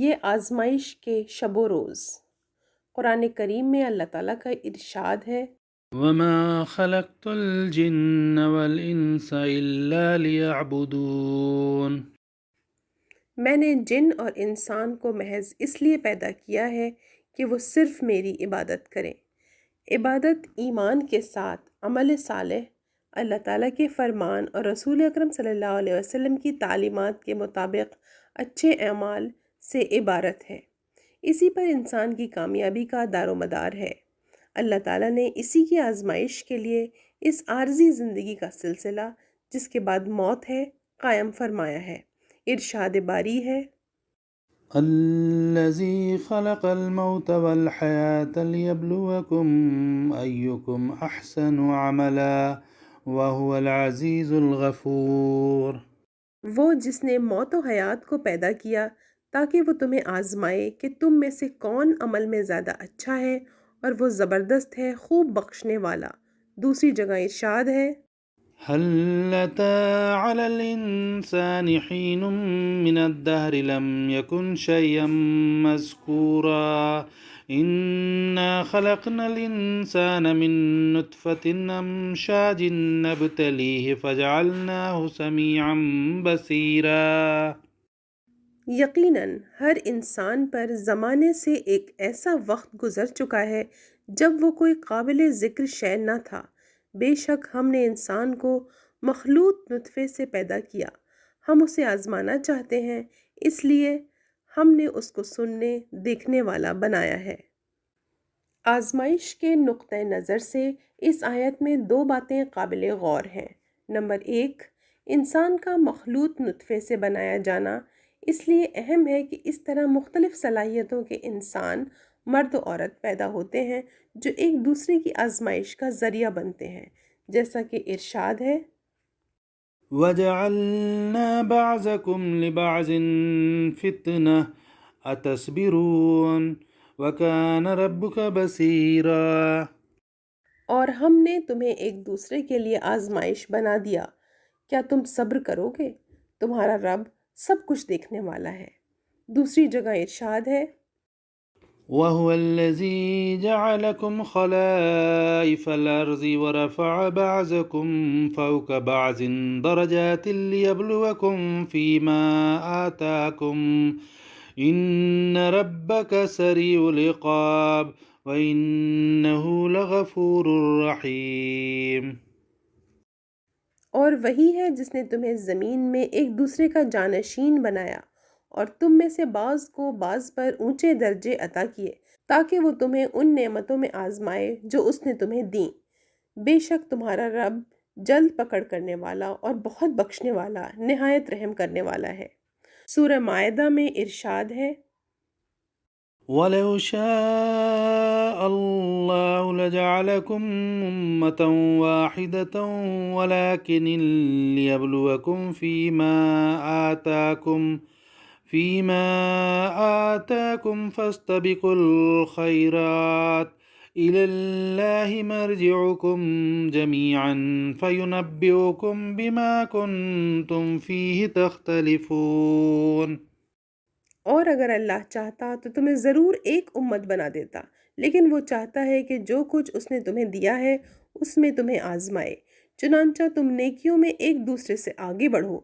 یہ آزمائش کے شب و روز۔ قرآن کریم میں اللہ تعالیٰ کا ارشاد ہے، وَمَا خَلَقْتُ الْجِنَّ وَالْإِنسَ إِلَّا لِيَعْبُدُونَ۔ میں نے جن اور انسان کو محض اس لیے پیدا کیا ہے کہ وہ صرف میری عبادت کریں۔ عبادت ایمان کے ساتھ عمل صالح، اللہ تعالیٰ کے فرمان اور رسول اکرم صلی اللہ علیہ وسلم کی تعلیمات کے مطابق اچھے اعمال سے عبارت ہے۔ اسی پر انسان کی کامیابی کا دار و مدار ہے۔ اللہ تعالیٰ نے اسی کی آزمائش کے لیے اس عارضی زندگی کا سلسلہ جس کے بعد موت ہے قائم فرمایا ہے۔ ارشاد باری ہے، الذي خلق الموت والحياة ليبلوكم أيكم أحسن عملا وهو العزيز الغفور۔ وہ جس نے موت و حیات کو پیدا کیا تاکہ وہ تمہیں آزمائے کہ تم میں سے کون عمل میں زیادہ اچھا ہے، اور وہ زبردست ہے، خوب بخشنے والا۔ دوسری جگہ ارشاد ہے، هل أتى على الإنسان حين من الدهر لم يكن شيئا مذكورا إنا خلقنا الإنسان من نطفة أمشاج نبتليه فجعلناه سميعا بصيرا۔ یقیناً ہر انسان پر زمانے سے ایک ایسا وقت گزر چکا ہے جب وہ کوئی قابل ذکر شے نہ تھا۔ بے شک ہم نے انسان کو مخلوط نطفے سے پیدا کیا، ہم اسے آزمانا چاہتے ہیں، اس لیے ہم نے اس کو سننے دیکھنے والا بنایا ہے۔ آزمائش کے نقطہ نظر سے اس آیت میں دو باتیں قابل غور ہیں۔ نمبر 1، انسان کا مخلوط نطفے سے بنایا جانا اس لیے اہم ہے کہ اس طرح مختلف صلاحیتوں کے انسان، مرد و عورت پیدا ہوتے ہیں جو ایک دوسرے کی آزمائش کا ذریعہ بنتے ہیں، جیسا کہ ارشاد ہے، وَجَعَلْنَا بَعْضَكُمْ لِبَعْضٍ فِتْنَةً أَتَصْبِرُونَ وَكَانَ رَبُّكَ بَصِيرًا۔ اور ہم نے تمہیں ایک دوسرے کے لیے آزمائش بنا دیا، کیا تم صبر کرو گے؟ تمہارا رب سب کچھ دیکھنے والا ہے۔ دوسری جگہ ارشاد ہے، وَهُوَ الَّذِي جَعَلَكُمْ خَلَائِفَ الْأَرْضِ وَرَفَعَ بَعْضَكُمْ فَوْقَ بَعْضٍ دَرَجَاتٍ لِيَبْلُوَكُمْ فِيمَا آتَاكُمْ إِنَّ رَبَّكَ سَرِيعُ الْعِقَابِ وَإِنَّهُ لَغَفُورٌ رَحِيمٌ۔ اور وہی ہے جس نے تمہیں زمین میں ایک دوسرے کا جانشین بنایا اور تم میں سے بعض کو بعض پر اونچے درجے عطا کیے تاکہ وہ تمہیں ان نعمتوں میں آزمائے جو اس نے تمہیں دیں۔ بے شک تمہارا رب جلد پکڑ کرنے والا اور بہت بخشنے والا، نہایت رحم کرنے والا ہے۔ سورہ مائدہ میں ارشاد ہے، وَلَوْ شَاءَ اللَّهُ لَجَعَلَكُمْ أُمَّةً وَاحِدَةً وَلَكِنْ لِيَبْلُوَكُمْ فِيمَا آتَاكُمْ فَاسْتَبِقُوا الْخَيْرَاتِ إِلَى اللَّهِ مَرْجِعُكُمْ جَمِيعًا فَيُنَبِّئُكُمْ بِمَا كُنْتُمْ فِيهِ تَخْتَلِفُونَ۔ اور اگر اللہ چاہتا تو تمہیں ضرور ایک امت بنا دیتا، لیکن وہ چاہتا ہے کہ جو کچھ اس نے تمہیں دیا ہے اس میں تمہیں آزمائے، چنانچہ تم نیکیوں میں ایک دوسرے سے آگے بڑھو۔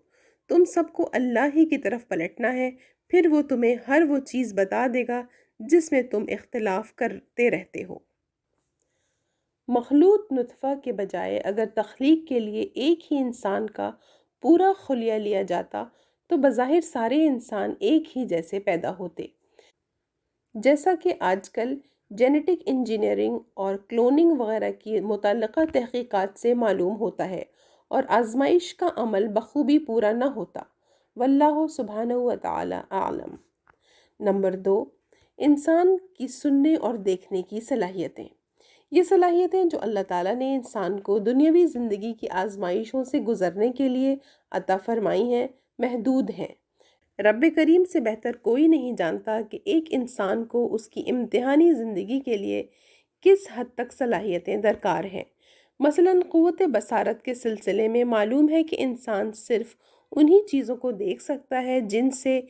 تم سب کو اللہ ہی کی طرف پلٹنا ہے، پھر وہ تمہیں ہر وہ چیز بتا دے گا جس میں تم اختلاف کرتے رہتے ہو۔ مخلوط نطفہ کے بجائے اگر تخلیق کے لیے ایک ہی انسان کا پورا خلیہ لیا جاتا تو بظاہر سارے انسان ایک ہی جیسے پیدا ہوتے، جیسا کہ آج کل جینیٹک انجینئرنگ اور کلوننگ وغیرہ کی متعلقہ تحقیقات سے معلوم ہوتا ہے، اور آزمائش کا عمل بخوبی پورا نہ ہوتا۔ واللہ سبحانہ وتعالی اعلم۔ نمبر 2، انسان کی سننے اور دیکھنے کی صلاحیتیں۔ یہ صلاحیتیں جو اللہ تعالیٰ نے انسان کو دنیاوی زندگی کی آزمائشوں سے گزرنے کے لیے عطا فرمائی ہیں، محدود ہیں۔ رب کریم سے بہتر کوئی نہیں جانتا کہ ایک انسان کو اس کی امتحانی زندگی کے لیے کس حد تک صلاحیتیں درکار ہیں۔ مثلاً قوت بصارت کے سلسلے میں معلوم ہے کہ انسان صرف انہی چیزوں کو دیکھ سکتا ہے جن سے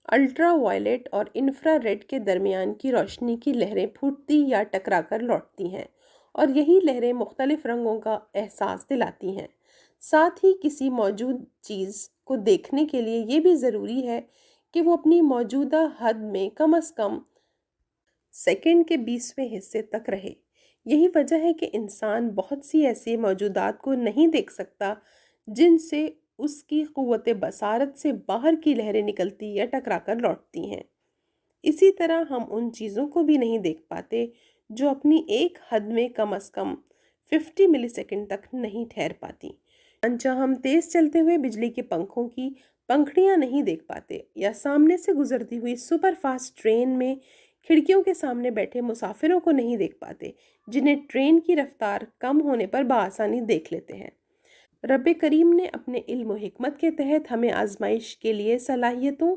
الٹرا وائلٹ اور انفرا ریڈ کے درمیان کی روشنی کی لہریں پھوٹتی یا ٹکرا کر لوٹتی ہیں، اور یہی لہریں مختلف رنگوں کا احساس دلاتی ہیں۔ ساتھ ہی کسی موجود چیز کو دیکھنے کے لیے یہ بھی ضروری ہے کہ وہ اپنی موجودہ حد میں کم از کم سیکنڈ کے 20ویں حصے تک رہے۔ یہی وجہ ہے کہ انسان بہت سی ایسی موجودات کو نہیں دیکھ سکتا جن سے اس کی قوت بصارت سے باہر کی لہریں نکلتی یا ٹکرا کر لوٹتی ہیں۔ اسی طرح ہم ان چیزوں کو بھی نہیں دیکھ پاتے جو اپنی ایک حد میں کم از کم 50 ملی سیکنڈ تک نہیں ٹھہر پاتی۔ چنانچہ ہم تیز چلتے ہوئے بجلی کے پنکھوں کی پنکھڑیاں نہیں دیکھ پاتے، یا سامنے سے گزرتی ہوئی سپر فاسٹ ٹرین میں کھڑکیوں کے سامنے بیٹھے مسافروں کو نہیں دیکھ پاتے، جنہیں ٹرین کی رفتار کم ہونے پر بآسانی دیکھ لیتے ہیں۔ رب کریم نے اپنے علم و حکمت کے تحت ہمیں آزمائش کے لیے صلاحیتوں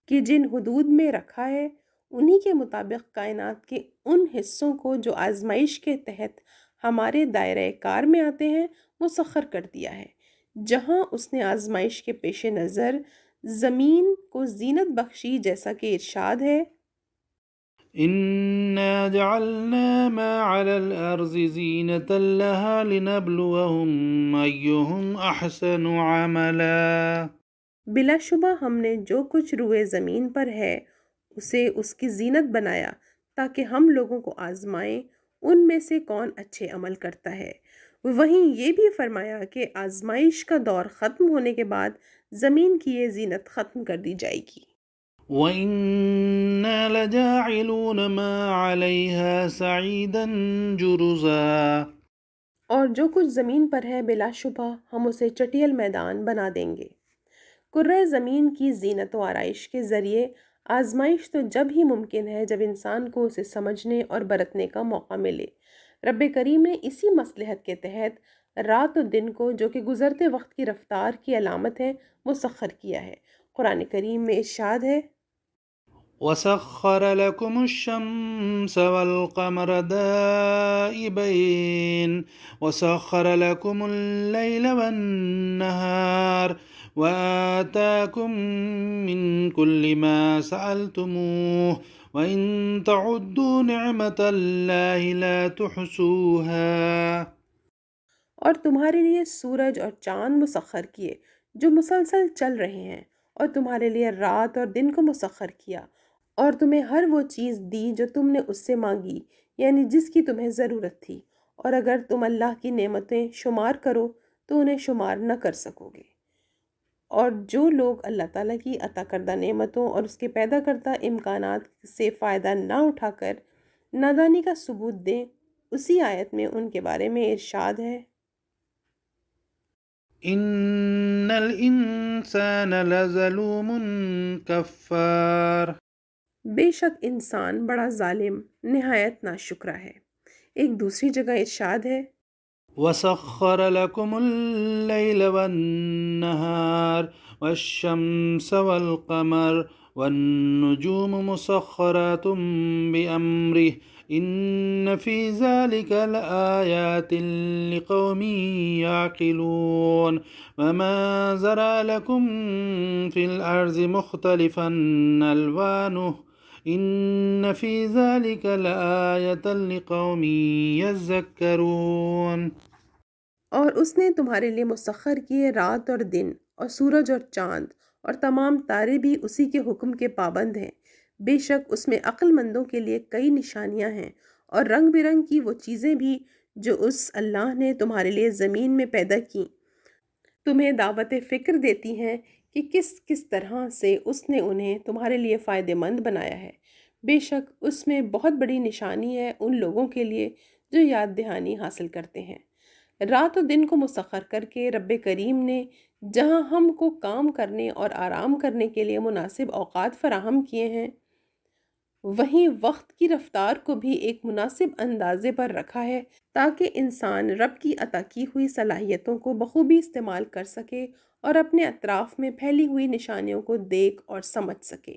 کی جن حدود میں رکھا ہے، انہی کے مطابق کائنات کے ان حصوں کو جو آزمائش کے تحت ہمارے دائرہ کار میں آتے ہیں مسخر کر دیا ہے۔ جہاں اس نے آزمائش کے پیش نظر زمین کو زینت بخشی، جیسا کہ ارشاد ہے، إنا جعلنا ما على الأرض زينة لها لنبلوهم أيهم أحسن عملا۔ بلا شبہ ہم نے جو کچھ روئے زمین پر ہے اسے اس کی زینت بنایا تاکہ ہم لوگوں کو آزمائیں ان میں سے کون اچھے عمل کرتا ہے۔ وہیں یہ بھی فرمایا کہ آزمائش کا دور ختم ہونے کے بعد زمین کی یہ زینت ختم کر دی جائے گی۔ وَإِنَّا لَجَاعِلُونَ مَا عَلَيْهَا صَعِيدًا جُرُزًا۔ اور جو کچھ زمین پر ہے بلا شبہ ہم اسے چٹیل میدان بنا دیں گے۔ کرۂ زمین کی زینت و آرائش کے ذریعے آزمائش تو جب ہی ممکن ہے جب انسان کو اسے سمجھنے اور برتنے کا موقع ملے۔ رب کریم نے اسی مصلحت کے تحت رات و دن کو، جو کہ گزرتے وقت کی رفتار کی علامت ہے، مسخر کیا ہے۔ قرآن کریم میں ارشاد ہے، وَسَخَّرَ لَكُمُ الشَّمْسَ وَالْقَمَرَ دَائِبَيْنِ وَسَخَّرَ لَكُمُ اللَّيْلَ وَالنَّهَارَ وَآتَاكُم مِّن كُلِّ مَا سَأَلْتُمُوهُ وَإِن تَعُدُّوا نِعْمَةَ اللَّهِ لَا تُحْصُوهَا۔ اور تمہارے لیے سورج اور چاند مسخر کیے جو مسلسل چل رہے ہیں، اور تمہارے لیے رات اور دن کو مسخر کیا، اور تمہیں ہر وہ چیز دی جو تم نے اس سے مانگی، یعنی جس کی تمہیں ضرورت تھی، اور اگر تم اللہ کی نعمتیں شمار کرو تو انہیں شمار نہ کر سکو گے۔ اور جو لوگ اللہ تعالیٰ کی عطا کردہ نعمتوں اور اس کے پیدا کردہ امکانات سے فائدہ نہ اٹھا کر نادانی کا ثبوت دیں، اسی آیت میں ان کے بارے میں ارشاد ہے، إِنَّ الْإِنسَانَ لَظَلُومٌ كَفَّارٌ۔ بے شک انسان بڑا ظالم نہایت ناشکرا ہے۔ ایک دوسری جگہ ارشاد ہے، وَسَخَّرَ لَكُمُ اللَّيْلَ وَالنَّهَارَ وَالشَّمْسَ وَالْقَمَرَ وَالنُّجُومُ مُسَخَّرَاتٌ بِأَمْرِهِ إِنَّ فِي ذَلِكَ لَآيَاتٍ لِقَوْمٍ يَعْقِلُونَ وَمَا ذَرَأَ لَكُمْ فِي الْأَرْضِ مُخْتَلِفًا أَلْوَانُهُ إِنَّ فِي ذَلِكَ لَآيَةً لِقَوْمٍ يَذَّكَّرُونَ۔ اور اس نے تمہارے لیے مسخر کیے رات اور دن، اور سورج اور چاند، اور تمام تارے بھی اسی کے حکم کے پابند ہیں۔ بے شک اس میں عقل مندوں کے لیے کئی نشانیاں ہیں، اور رنگ برنگ کی وہ چیزیں بھی جو اس اللہ نے تمہارے لیے زمین میں پیدا کی، تمہیں دعوت فکر دیتی ہیں کہ کس کس طرح سے اس نے انہیں تمہارے لیے فائدہ مند بنایا ہے۔ بے شک اس میں بہت بڑی نشانی ہے ان لوگوں کے لیے جو یاد دہانی حاصل کرتے ہیں۔ رات و دن کو مسخر کر کے رب کریم نے جہاں ہم کو کام کرنے اور آرام کرنے کے لیے مناسب اوقات فراہم کیے ہیں، وہیں وقت کی رفتار کو بھی ایک مناسب اندازے پر رکھا ہے تاکہ انسان رب کی عطا کی ہوئی صلاحیتوں کو بخوبی استعمال کر سکے اور اپنے اطراف میں پھیلی ہوئی نشانیوں کو دیکھ اور سمجھ سکے۔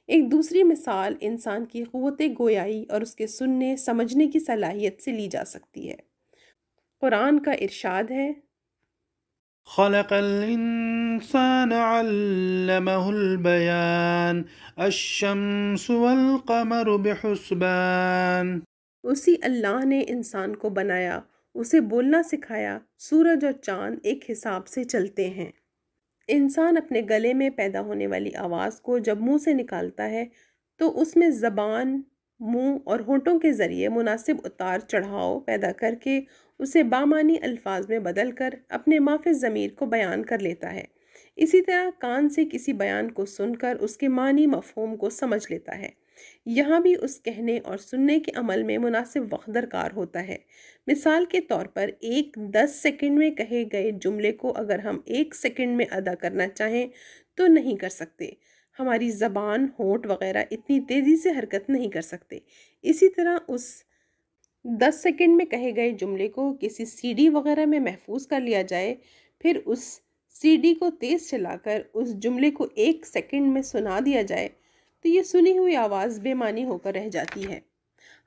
ایک دوسری مثال انسان کی قوت گویائی اور اس کے سننے سمجھنے کی صلاحیت سے لی جا سکتی ہے۔ قرآن کا ارشاد ہے، خلق الإنسان علمه البيان الشمس والقمر بحسبان. اسی اللہ نے انسان کو بنایا، اسے بولنا سکھایا، سورج اور چاند ایک حساب سے چلتے ہیں۔ انسان اپنے گلے میں پیدا ہونے والی آواز کو جب منہ سے نکالتا ہے تو اس میں زبان، منہ اور ہونٹوں کے ذریعے مناسب اتار چڑھاؤ پیدا کر کے اسے بامعنی الفاظ میں بدل کر اپنے مافِ ضمیر کو بیان کر لیتا ہے۔ اسی طرح کان سے کسی بیان کو سن کر اس کے معنی مفہوم کو سمجھ لیتا ہے۔ یہاں بھی اس کہنے اور سننے کے عمل میں مناسب وقت درکار ہوتا ہے۔ مثال کے طور پر ایک 10 سیکنڈ میں کہے گئے جملے کو اگر ہم 1 سیکنڈ میں ادا کرنا چاہیں تو نہیں کر سکتے۔ ہماری زبان، ہونٹ وغیرہ اتنی تیزی سے حرکت نہیں کر سکتے۔ اسی طرح اس 10 سیکنڈ میں کہے گئے جملے کو کسی سی ڈی وغیرہ میں محفوظ کر لیا جائے، پھر اس سی ڈی کو تیز چلا کر اس جملے کو 1 سیکنڈ میں سنا دیا جائے تو یہ سنی ہوئی آواز بے معنی ہو کر رہ جاتی ہے۔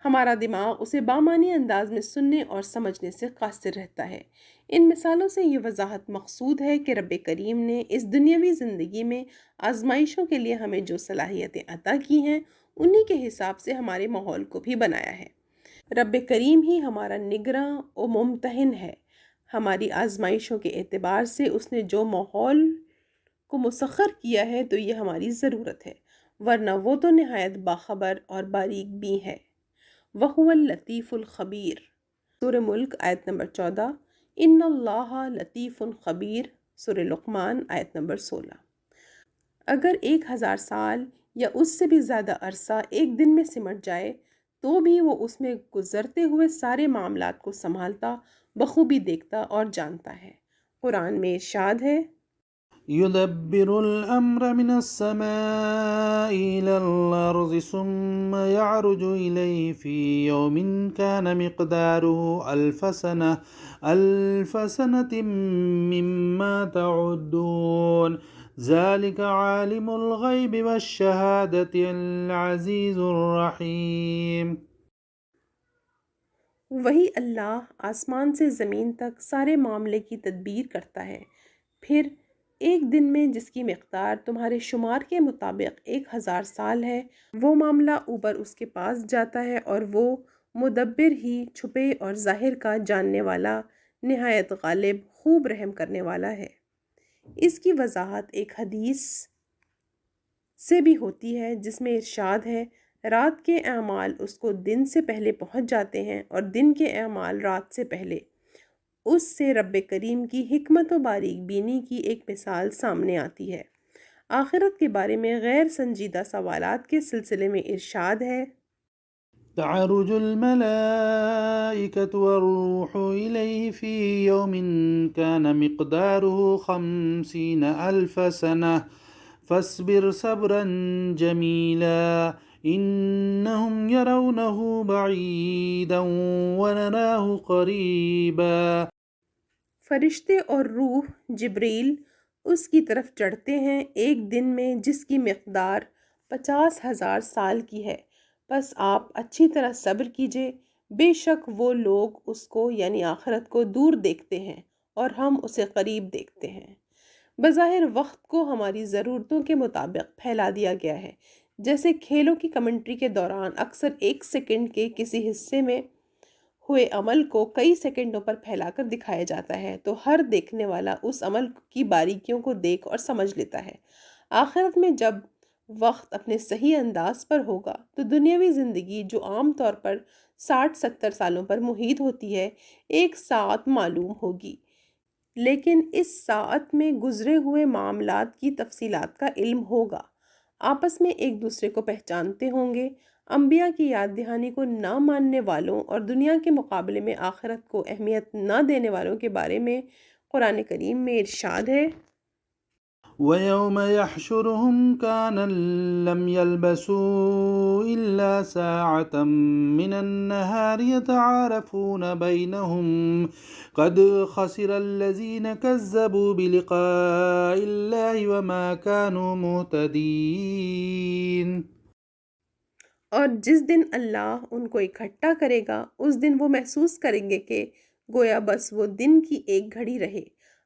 ہمارا دماغ اسے بامعنی انداز میں سننے اور سمجھنے سے قاصر رہتا ہے۔ ان مثالوں سے یہ وضاحت مقصود ہے کہ رب کریم نے اس دنیاوی زندگی میں آزمائشوں کے لیے ہمیں جو صلاحیتیں عطا کی ہیں، انہی کے حساب سے ہمارے ماحول کو بھی بنایا ہے۔ رب کریم ہی ہمارا نگراں و ممتحن ہے۔ ہماری آزمائشوں کے اعتبار سے اس نے جو ماحول کو مسخر کیا ہے تو یہ ہماری ضرورت ہے، ورنہ وہ تو نہایت باخبر اور باریک بھی ہے۔ وَهُوَ اللطیف الخبیر، سورہ ملک آیت نمبر 14، ان اللہ لطیف خبیر، سورہ لقمان آیت نمبر 16۔ اگر 1000 سال یا اس سے بھی زیادہ عرصہ ایک دن میں سمٹ جائے تو بھی وہ اس میں گزرتے ہوئے سارے معاملات کو سنبھالتا، بخوبی دیکھتا اور جانتا ہے۔ قرآن میں ارشاد ہے، يدبر الأمر من السماء إلى الأرض ثم يعرج إليه في يوم كان مقداره ألف سنة مما تعدون ذلك عالم الغيب والشهادة العزيز الرحيم. وہی اللہ آسمان سے زمین تک سارے معاملے کی تدبیر کرتا ہے، پھر ایک دن میں جس کی مقدار تمہارے شمار کے مطابق 1000 سال ہے، وہ معاملہ اوپر اس کے پاس جاتا ہے اور وہ مدبر ہی چھپے اور ظاہر کا جاننے والا، نہایت غالب، خوب رحم کرنے والا ہے۔ اس کی وضاحت ایک حدیث سے بھی ہوتی ہے جس میں ارشاد ہے، رات کے اعمال اس کو دن سے پہلے پہنچ جاتے ہیں اور دن کے اعمال رات سے پہلے۔ اس سے رب کریم کی حکمت و باریک بینی کی ایک مثال سامنے آتی ہے۔ آخرت کے بارے میں غیر سنجیدہ سوالات کے سلسلے میں ارشاد ہے، تعرج الملائكة والروح إليه في يوم كان مقداره 50,000 سنة فاصبر صبرا جميلا إنهم يرونه بعيدا ونراه قريبا. فرشتے اور روح جبریل اس کی طرف چڑھتے ہیں ایک دن میں جس کی مقدار 50,000 سال کی ہے، بس آپ اچھی طرح صبر کیجئے، بے شک وہ لوگ اس کو یعنی آخرت کو دور دیکھتے ہیں اور ہم اسے قریب دیکھتے ہیں۔ بظاہر وقت کو ہماری ضرورتوں کے مطابق پھیلا دیا گیا ہے، جیسے کھیلوں کی کمنٹری کے دوران اکثر 1 سیکنڈ کے کسی حصے میں ہوئے عمل کو کئی سیکنڈوں پر پھیلا کر دکھایا جاتا ہے تو ہر دیکھنے والا اس عمل کی باریکیوں کو دیکھ اور سمجھ لیتا ہے۔ آخرت میں جب وقت اپنے صحیح انداز پر ہوگا تو دنیاوی زندگی جو عام طور پر 60-70 سالوں پر محیط ہوتی ہے، ایک ساعت معلوم ہوگی، لیکن اس ساعت میں گزرے ہوئے معاملات کی تفصیلات کا علم ہوگا۔ آپس میں ایک دوسرے کو پہچانتے ہوں گے۔ انبیاء کی یاد دہانی کو نہ ماننے والوں اور دنیا کے مقابلے میں آخرت کو اہمیت نہ دینے والوں کے بارے میں قرآن کریم میں ارشاد ہے، ويوم يحشرهم كأن لم يلبثوا إلا ساعة من النهار يتعارفون بينهم قد خسر الذين كذبوا بلقاء الله وما كانوا مهتدين. اور جس دن اللہ ان کو اکٹھا کرے گا اس دن وہ محسوس کریں گے کہ گویا بس وہ دن کی ایک گھڑی رہے۔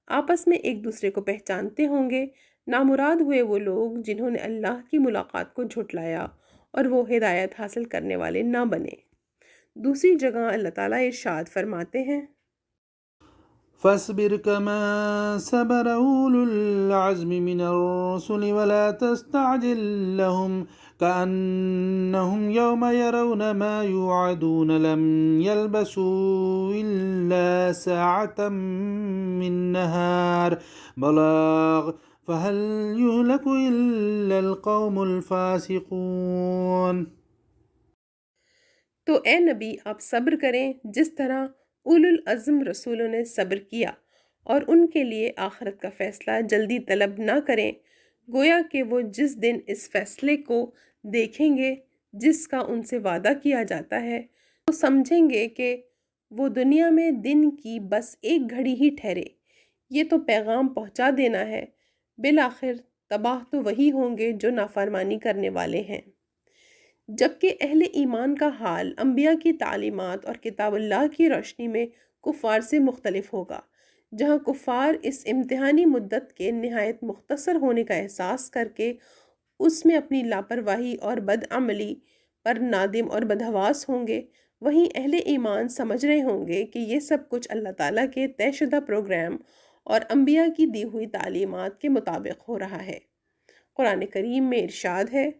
آپس میں ایک دوسرے کو پہچانتے ہوں گے۔ نامراد ہوئے وہ لوگ جنہوں نے اللہ کی ملاقات کو جھٹلایا اور وہ ہدایت حاصل کرنے والے نہ بنے۔ دوسری جگہ اللہ تعالیٰ ارشاد فرماتے ہیں، فاصبر كما صبر أولو العزم من الرسل ولا تستعجل لهم كأنهم يوم يرون ما يوعدون لم يلبثوا إلا ساعة من نهار بلاغ فهل يهلك إلا القوم الفاسقون۔ تو اے نبی آپ صبر کریں جس طرح اولو العزم رسولوں نے صبر کیا، اور ان کے لیے آخرت کا فیصلہ جلدی طلب نہ کریں، گویا کہ وہ جس دن اس فیصلے کو دیکھیں گے جس کا ان سے وعدہ کیا جاتا ہے، تو سمجھیں گے کہ وہ دنیا میں دن کی بس ایک گھڑی ہی ٹھہرے۔ یہ تو پیغام پہنچا دینا ہے، بالآخر تباہ تو وہی ہوں گے جو نافرمانی کرنے والے ہیں۔ جبکہ اہل ایمان کا حال انبیاء کی تعلیمات اور کتاب اللہ کی روشنی میں کفار سے مختلف ہوگا، جہاں کفار اس امتحانی مدت کے نہایت مختصر ہونے کا احساس کر کے اس میں اپنی لاپرواہی اور بدعملی پر نادم اور بدحواس ہوں گے، وہیں اہل ایمان سمجھ رہے ہوں گے کہ یہ سب کچھ اللہ تعالیٰ کے طے شدہ پروگرام اور انبیاء کی دی ہوئی تعلیمات کے مطابق ہو رہا ہے۔ قرآن کریم میں ارشاد ہے،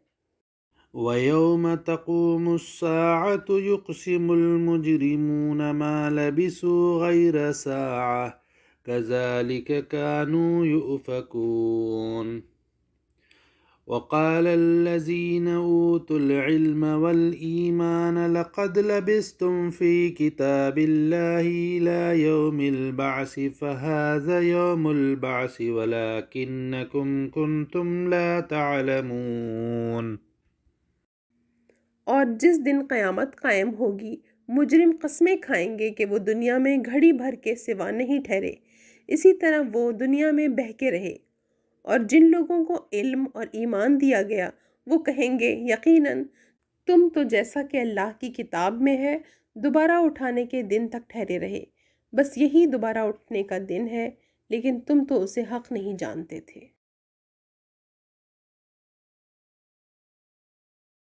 وَيَوْمَ تَقُومُ السَّاعَةُ يُقْسِمُ الْمُجْرِمُونَ مَا لَبِثُوا غَيْرَ سَاعَةٍ كَذَلِكَ كَانُوا يُؤْفَكُونَ۔ وَقَالَ الَّذِينَ أُوتُوا الْعِلْمَ وَالْإِيمَانَ لَقَدْ لَبِثْتُمْ فِي كِتَابِ اللَّهِ إِلَى يَوْمِ الْبَعْثِ فَهَذَا يَوْمُ الْبَعْثِ وَلَكِنَّكُمْ كُنْتُمْ لَا تَعْلَمُونَ۔ اور جس دن قیامت قائم ہوگی مجرم قسمیں کھائیں گے کہ وہ دنیا میں گھڑی بھر کے سوا نہیں ٹھہرے، اسی طرح وہ دنیا میں بہکے رہے۔ اور جن لوگوں کو علم اور ایمان دیا گیا وہ کہیں گے یقیناً تم تو جیسا کہ اللہ کی کتاب میں ہے دوبارہ اٹھانے کے دن تک ٹھہرے رہے، بس یہی دوبارہ اٹھنے کا دن ہے، لیکن تم تو اسے حق نہیں جانتے تھے۔